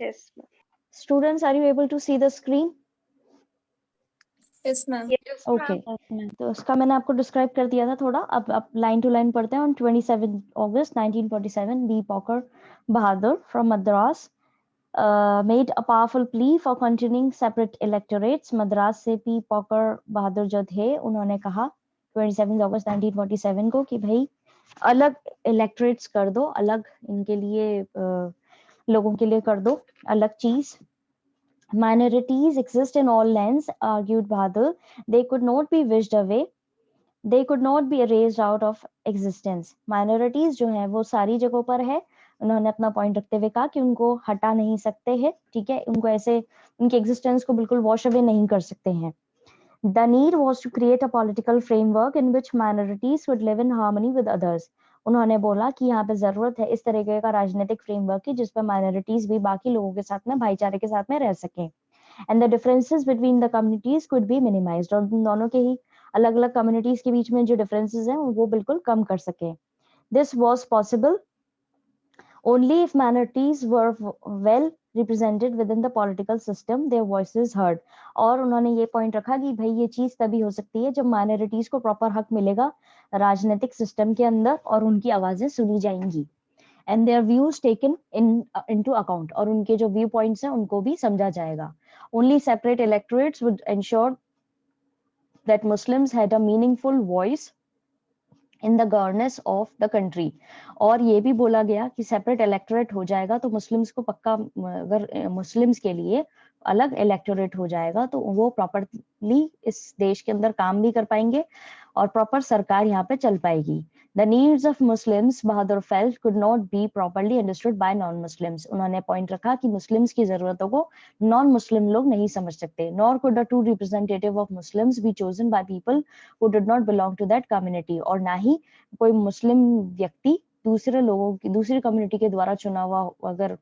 Yes, ma'am. Students, are you able to see the screen? Yes, ma'am. Yes, okay ma'am. तो उसका मैंने आपको describe कर दिया था थोड़ा. अब लाइन टू लाइन पढ़ते हैं. On 27 August 1947 B Pocker Bahadur from Madras made a powerful plea for continuing separate electorates. Madras से पी पॉकर बहादुर जो थे उन्होंने कहा 27 अगस्त 1947 को कि भाई अलग इलेक्टोरेट्स कर दो, अलग इनके लिए लोगों के लिए कर दो अलग चीज. Minorities exist in all lands, argued Bahadur. They could not be wished away. They could not be erased out of existence. Minorities जो हैं वो सारी जगहों पर है. उन्होंने अपना पॉइंट रखते हुए कहा कि उनको हटा नहीं सकते हैं, ठीक है, उनको ऐसे उनके एग्जिस्टेंस को बिल्कुल वॉश अवे नहीं कर सकते हैं. The need was to create a political framework in which minorities would live in harmony with others. उन्होंने बोला कि यहाँ पे जरूरत है इस तरीके का राजनीतिक फ्रेमवर्क की जिसपे माइनॉरिटीज भी बाकी लोगों के साथ में भाईचारे के साथ में रह सकें. And the differences between the communities could be minimised. और दोनों के ही अलग अलग कम्युनिटीज के बीच में जो डिफरेंसेस हैं वो बिल्कुल कम कर सके. This was possible only if minorities were well represented within the political system, their voices heard. और उन्होंने ये पॉइंट रखा कि भाई ये चीज तभी हो सकती है जब माइनॉरिटीज को प्रॉपर हक मिलेगा राजनीतिक सिस्टम के अंदर और उनकी आवाजें सुनी जाएंगी. And their views taken into account. और उनके जो व्यू पॉइंट्स हैं उनको भी समझा जाएगा. Only separate electorates would ensure that Muslims had a meaningful voice in the governance of the country. और ये भी बोला गया कि सेपरेट इलेक्टोरेट हो जाएगा तो मुस्लिम्स को पक्का, अगर मुस्लिम्स के लिए अलग इलेक्टोरेट हो जाएगा तो वो प्रॉपरली इस देश के अंदर काम भी कर पाएंगे और प्रॉपर सरकार यहाँ पे चल पाएगी. The needs of Muslims, Bahadur felt, could not be properly understood by non-Muslims. उन्होंने पॉइंट रखा कि मुस्लिम्स की जरूरतों को नॉन मुस्लिम लोग नहीं समझ सकते. Nor could a true representative of Muslims be chosen by people who did not belong to that community. और ना ही कोई मुस्लिम व्यक्ति दूसरे लोगों की दूसरी कम्युनिटी के द्वारा चुना हुआ अगर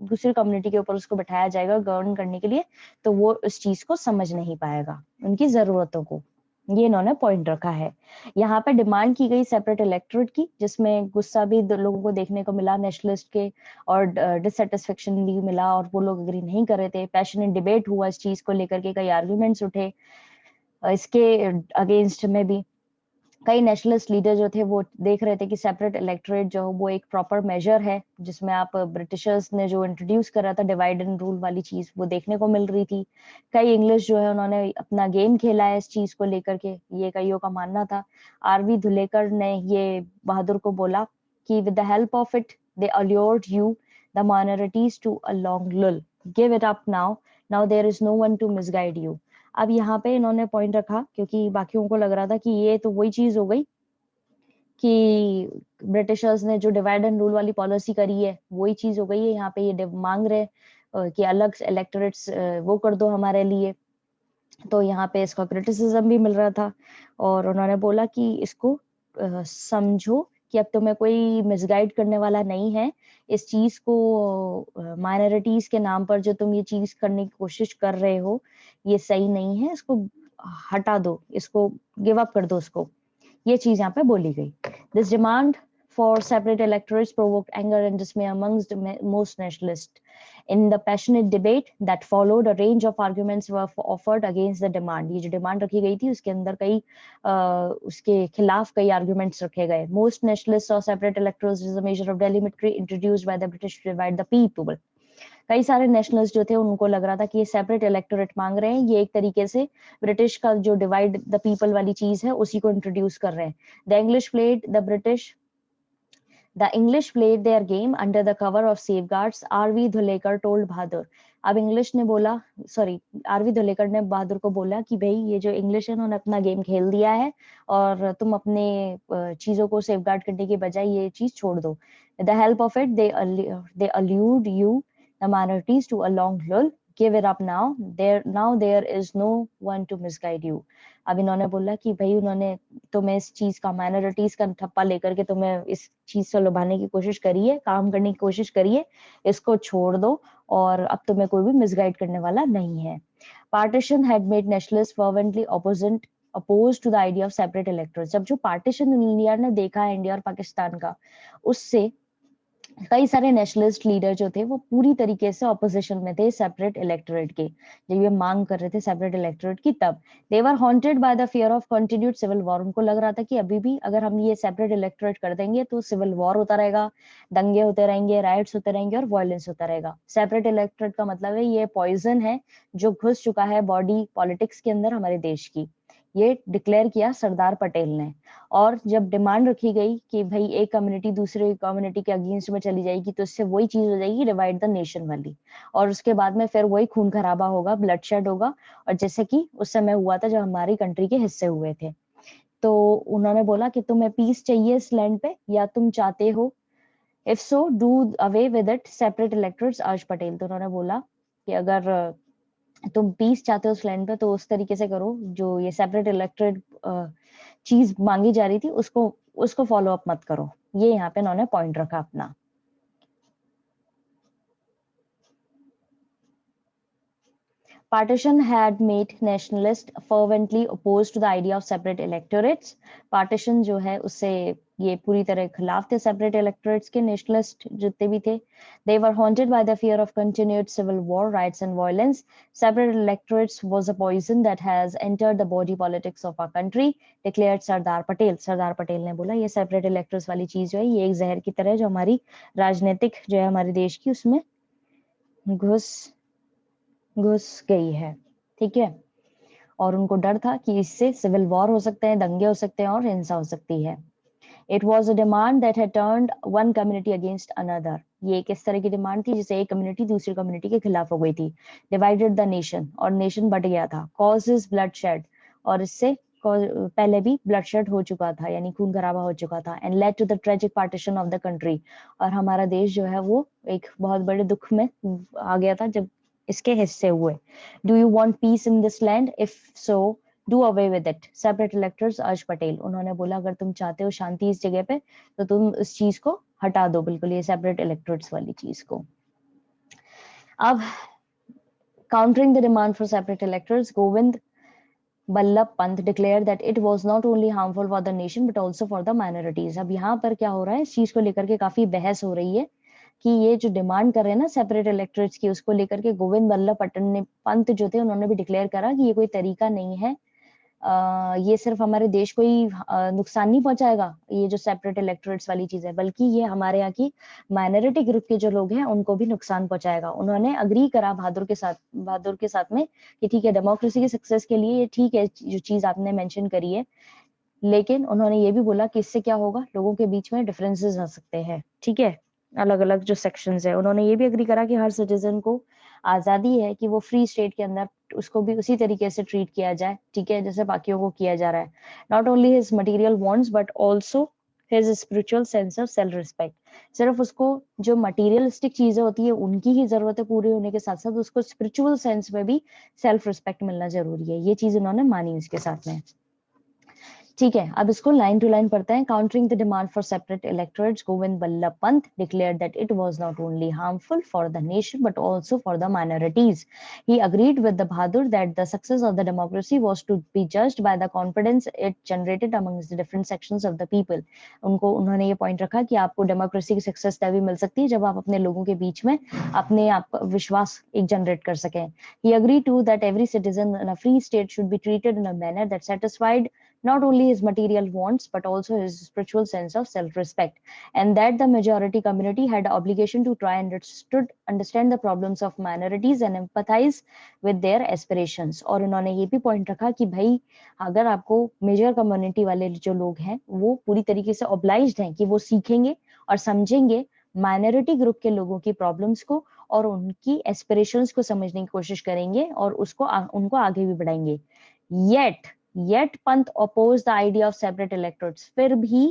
दूसरी कम्युनिटी के ऊपर उसको बैठाया जाएगा गवर्न करने के लिए तो वो इस चीज को समझ नहीं पाएगा उनकी जरूरतों को. ये इन्होंने पॉइंट रखा है. यहाँ पे डिमांड की गई सेपरेट इलेक्टोरेट की जिसमें गुस्सा भी लोगों को देखने को मिला नेशनलिस्ट के और डिससेटिस्फेक्शन भी मिला और वो लोग एग्री नहीं कर रहे थे. पैशनेट डिबेट हुआ इस चीज को लेकर के, कई आर्ग्यूमेंट्स उठे इसके अगेंस्ट में भी. कई नेशनलिस्ट लीडर जो थे वो देख रहे थे कि सेपरेट इलेक्टोरेट जो वो एक प्रॉपर मेजर है जिसमें आप ब्रिटिशर्स ने जो इंट्रोड्यूस करा था डिवाइड एंड रूल वाली चीज वो देखने को मिल रही थी. कई इंग्लिश जो है उन्होंने अपना गेम खेला है इस चीज को लेकर के, ये कईयों का मानना था. आरवी धुलेकर ने ये बहादुर को बोला कि with the help of it they allured you the minorities to a long lull. Give it up now there is no one to misguide you. अब यहाँ पे इन्होंने पॉइंट रखा क्योंकि बाकियों को लग रहा था कि ये तो वही चीज हो गई कि ब्रिटिशर्स ने जो डिवाइड एंड रूल वाली पॉलिसी करी है वही चीज हो गई है. यहाँ पे ये मांग रहे कि अलग इलेक्टोरेट्स वो कर दो हमारे लिए. तो यहाँ पे इसका क्रिटिसिज्म भी मिल रहा था और उन्होंने बोला कि इसको समझो कि अब तुम्हें कोई मिसगाइड करने वाला नहीं है. इस चीज को माइनॉरिटीज के नाम पर जो तुम ये चीज करने की कोशिश कर रहे हो ये सही नहीं है, इसको हटा दो, इसको गिव अप कर दो उसको. ये चीज यहाँ पे बोली गई. This demand for separate electorates provoked anger and dismay amongst most nationalists. In the passionate debate that followed, a range of arguments were offered against the demand. ये जो डिमांड रखी गई थी उसके अंदर कई उसके खिलाफ कई आर्गुमेंट्स रखे गए. Most nationalists saw separate electorates as a measure of delimitry introduced by the British to divide the people. कई सारे नेशनलिस्ट जो थे उनको लग रहा था कि ये सेपरेट इलेक्टोरेट मांग रहे हैं, ये एक तरीके से ब्रिटिश का जो डिवाइड द पीपल वाली चीज है उसी को इंट्रोड्यूस कर रहे हैं. The English played their game under the cover of safeguards, R.V. Dhulekar told Bahadur. अब इंग्लिश ने बोला, सॉरी आरवी धुलेकर ने बहादुर को बोला कि भाई ये जो इंग्लिश है उन्होंने अपना गेम खेल दिया है और तुम अपने चीजों को सेफगार्ड करने के बजाय ये चीज छोड़ दो. The help of it they allured you the minorities to a long lull. Give it up now there is no one to misguide you. अब इन्होंने बोला कि भाई उन्होंने तुम्हें इस चीज का माइनॉरिटीज का ठप्पा लेकर के तुम्हें इस चीज से लुभाने की कोशिश करी है, काम करने की कोशिश करी है, इसको छोड़ दो और अब तुम्हें कोई भी मिसगाइड करने वाला नहीं है. Partition had made nationalist fervently opposed to the idea of separate electorates. जब जो पार्टीशन इंडिया ने देखा है इंडिया और पाकिस्तान का उससे कई सारे नेशनलिस्ट लीडर जो थे वो पूरी तरीके से ऑपोजिशन में थे सेपरेट इलेक्टोरेट के, जब ये मांग कर रहे थे सेपरेट इलेक्टोरेट की तब। They were haunted by the fear of continued civil war. उनको लग रहा था कि अभी भी अगर हम ये सेपरेट इलेक्टोरेट कर देंगे तो सिविल वॉर होता रहेगा, दंगे होते रहेंगे, राइट्स होते रहेंगे और वायलेंस होता रहेगा। सेपरेट इलेक्टोरेट का मतलब है ये पॉइजन है जो घुस चुका है बॉडी पॉलिटिक्स के अंदर हमारे देश की। ये डिक्लेयर किया सरदार पटेल ने। और जब डिमांड रखी गई कि भाई एक कम्युनिटी दूसरे कम्युनिटी के अगेंस्ट में चली जाएगी तो इससे वही चीज हो जाएगी डिवाइड द नेशन वाली, और उसके बाद में फिर वही खून खराबा होगा, ब्लडशेड होगा, और जैसे कि उस समय हुआ था जब हमारी कंट्री के हिस्से हुए थे। तो उन्होंने बोला कि तुम्हें पीस चाहिए इस लैंड पे या तुम चाहते हो, if so do away with it separate electorates आज पटेल। तो उन्होंने बोला कि अगर तुम पीस चाहते हो उस लैंड पे तो उस तरीके से करो, जो ये सेपरेट इलेक्टोरेट चीज मांगी जा रही थी उसको उसको फॉलो अप मत करो। ये यहाँ पे उन्होंने पॉइंट रखा अपना। Partition had made nationalists fervently opposed to the idea of separate electorates. Partition जो है उससे ये पूरी तरह खिलाफ थे separate electorates के, nationalist जितने भी थे। They were haunted by the fear of continued civil war, riots and violence. Separate electorates was a poison that has entered the body politics of our country, declared Sardar Patel. Sardar Patel ने बोला ये separate electorates वाली चीज जो है ये एक जहर की तरह है जो हमारी राजनीतिक जो है हमारे देश की उसमें घुस घुस गई है। ठीक है, और उनको डर था कि इससे सिविल वॉर हो सकते हैं, दंगे हो सकते हैं और हिंसा हो सकती है। It was a demand that had turned one community against another. ये एक इस तरह की डिमांड थी जिसे एक कम्युनिटी दूसरी कम्युनिटी के खिलाफ हो गई थी। डिवाइडेड द नेशन, और नेशन बट गया था। कॉजेज ब्लडशेड, और इससे पहले भी ब्लडशेड हो चुका था यानी खून खराबा हो चुका था। And led to the tragic partition of the country, और हमारा देश जो है वो एक बहुत बड़े दुख में आ गया था जब इसके हिस्से हुए। Do you want piece in this land, if so do away with it separate electors अर्ज पटेल। उन्होंने बोला अगर तुम चाहते हो शांति इस जगह पे तो तुम इस चीज को हटा दो बिल्कुल, ये सेपरेट इलेक्टर्स वाली चीज को। अब countering the demand for separate electors, Govind Ballabh Pant declared that it was not only harmful for the nation but also for the minorities। अब यहाँ पर क्या हो रहा है, इस चीज को लेकर के काफी बहस हो रही है कि ये जो डिमांड कर रहे हैं ना सेपरेट इलेक्टोरेट्स की, उसको लेकर के गोविंद बल्लभ पंत जो थे उन्होंने भी डिक्लेयर करा कि ये कोई तरीका नहीं है, ये सिर्फ हमारे देश को ही नुकसान नहीं पहुंचाएगा ये जो सेपरेट इलेक्टोरेट्स वाली चीज है, बल्कि ये हमारे यहाँ की माइनॉरिटी ग्रुप के जो लोग हैं उनको भी नुकसान पहुंचाएगा। उन्होंने अग्री करा बहादुर के साथ में कि ठीक है डेमोक्रेसी की सक्सेस के लिए ये ठीक है जो चीज आपने मेंशन करी है, लेकिन उन्होंने ये भी बोला कि इससे क्या होगा, लोगों के बीच में डिफरेंसेस आ सकते हैं। ठीक है, अलग अलग जो सेक्शंस है, उन्होंने ये भी एग्री करा कि हर सिटीजन को आजादी है कि वो फ्री स्टेट के अंदर उसको भी उसी तरीके से ट्रीट किया जाए, ठीक है, जैसे बाकियों को किया जा रहा है। Not only his material wants but also his spiritual sense of self respect. सिर्फ उसको जो मटीरियलिस्टिक चीजें होती है उनकी ही जरूरतें पूरी होने के साथ साथ उसको स्पिरिचुअल सेंस में भी सेल्फ रिस्पेक्ट मिलना जरूरी है। ये चीज उन्होंने मानी उसके साथ में। ठीक है, अब इसको लाइन टू लाइन पढ़ते हैं। Countering the demand for separate electorates, Govind Ballabh Pant declared that it was not only harmful for the nation but also for the minorities. He agreed with the Bahadur that the success of the democracy was to be judged by the confidence it generated amongst the different sections of the people. उन्होंने ये point रखा कि आपको democracy की success तभी मिल सकती है जब आप अपने लोगों के बीच में अपने आप विश्वास एक जनरेट कर सकें। He agreed too that every citizen in a free state should be treated in a manner that satisfied not only his material wants but also his spiritual sense of self-respect, and that the majority community had obligation to try and understand the problems of minorities and empathize with their aspirations। और उन्होंने ये भी point रखा कि भाई अगर आपको major community वाले जो लोग हैं वो पूरी तरीके से ऑब्लाइज्ड हैं कि वो सीखेंगे और समझेंगे माइनॉरिटी ग्रुप के लोगों की प्रॉब्लम्स को और उनकी एस्पिरेशंस को समझने की कोशिश करेंगे और उनको आगे भी बढ़ाएंगे। Yet Pant oppose the idea of separate electorates. फिर भी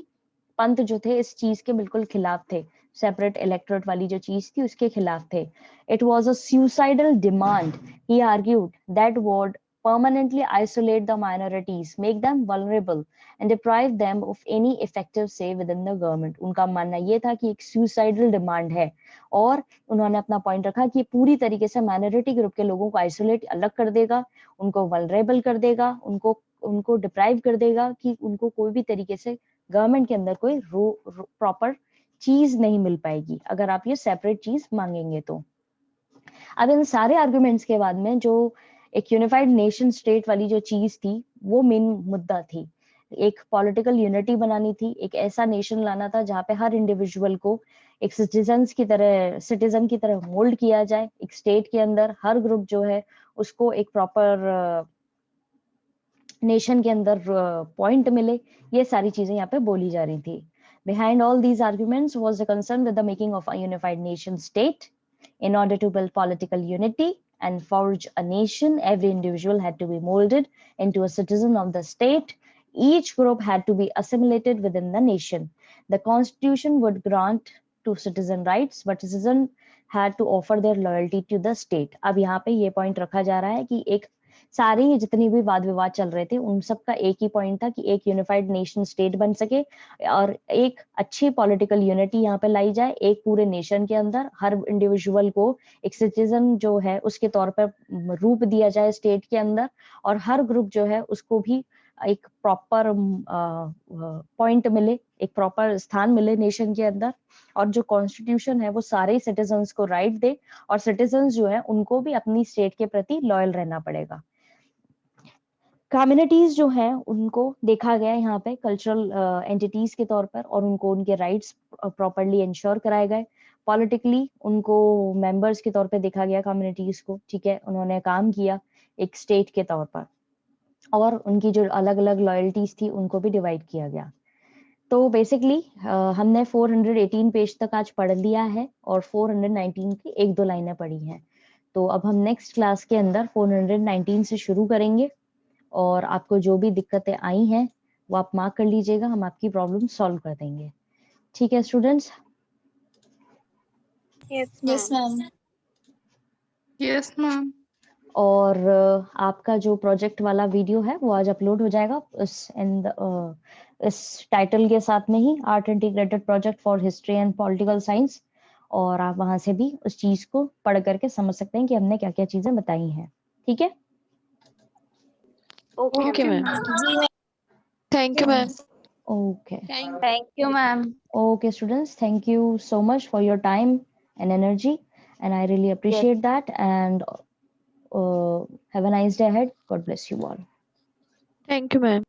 पंत जो थे इस चीज के बिल्कुल खिलाफ थे, सेपरेट इलेक्टोरेट वाली जो चीज थी उसके खिलाफ थे। It was a suicidal demand. He argued that would permanently isolate the minorities, make them vulnerable and deprive them of any effective say within the government। उनका मानना ये था कि एक suicidal demand है और उन्होंने अपना पॉइंट रखा कि पूरी तरीके से माइनॉरिटी ग्रुप के लोगों को आइसोलेट अलग कर देगा, उनको वल्नरेबल कर देगा, उनको डिप्राइव कर देगा कि उनको कोई भी तरीके से गवर्नमेंट के अंदर कोई प्रॉपर चीज नहीं मिल पाएगी अगर आप ये सेपरेट चीज मांगेंगे तो। अब इन सारे आर्गुमेंट्स के बाद में जो एक यूनिफाइड नेशन स्टेट वाली जो चीज थी वो मेन मुद्दा थी। एक पॉलिटिकल यूनिटी बनानी थी, एक ऐसा नेशन लाना था जहाँ पे हर इंडिविजुअल को एक सिटीजन की तरह मोल्ड किया जाए। एक स्टेट के अंदर हर ग्रुप जो है उसको एक प्रॉपर नेशन के अंदर पॉइंट मिले। ये सारी चीजें यहाँ पे बोली जा रही थी। Behind all these arguments was the concern with the making of a unified nation state. In order to build political unity and forge a nation, every individual had to be molded into a citizen of the state. Each group had to be assimilated within the nation. The constitution would grant to citizen rights, but citizen had to offer their loyalty to the state. अब यहाँ पे ये point रखा जा रहा है कि एक सारे जितनी भी वाद विवाद चल रहे थे उन सबका एक ही पॉइंट था कि एक यूनिफाइड नेशन स्टेट बन सके और एक अच्छी पॉलिटिकल यूनिटी यहाँ पे लाई जाए। एक पूरे नेशन के अंदर हर इंडिविजुअल को एक सिटीजन जो है उसके तौर पर रूप दिया जाए स्टेट के अंदर, और हर ग्रुप जो है उसको भी एक प्रॉपर पॉइंट मिले, एक प्रॉपर स्थान मिले नेशन के अंदर, और जो कॉन्स्टिट्यूशन है वो सारे सिटीजन्स को राइट दे, और सिटीजन्स जो है उनको भी अपनी स्टेट के प्रति लॉयल रहना पड़ेगा। कम्युनिटीज जो है उनको देखा गया यहाँ पे कल्चरल एंटिटीज के तौर पर, और उनको उनके राइट्स प्रॉपरली इंश्योर कराए गए। पॉलिटिकली उनको मेंबर्स के तौर पे देखा गया कम्युनिटीज को, ठीक है, उन्होंने काम किया एक स्टेट के तौर पर, और उनकी जो अलग अलग लॉयल्टीज थी उनको भी डिवाइड किया गया। तो बेसिकली हमने 418 पेज तक आज पढ़ लिया है और 419 की एक दो लाइनें पढ़ी हैं। तो अब हम नेक्स्ट क्लास के अंदर 419 से शुरू करेंगे, और आपको जो भी दिक्कतें आई हैं वो आप मार्क कर लीजिएगा, हम आपकी प्रॉब्लम सॉल्व कर देंगे। ठीक है students? Yes ma'am. Yes ma'am. और आपका जो प्रोजेक्ट वाला वीडियो है वो आज अपलोड हो जाएगा इस टाइटल के साथ में ही, art integrated project for history and political science, और आप वहां से भी उस चीज को पढ़ करके समझ सकते हैं कि हमने क्या क्या चीजें बताई हैं। ठीक है? Okay ma'am. जी ma'am. Thank you ma'am. Okay. Thank you ma'am. Okay, students, thank you so much for your time and energy, and I really appreciate that. And have a nice day ahead. God bless you all. Thank you ma'am.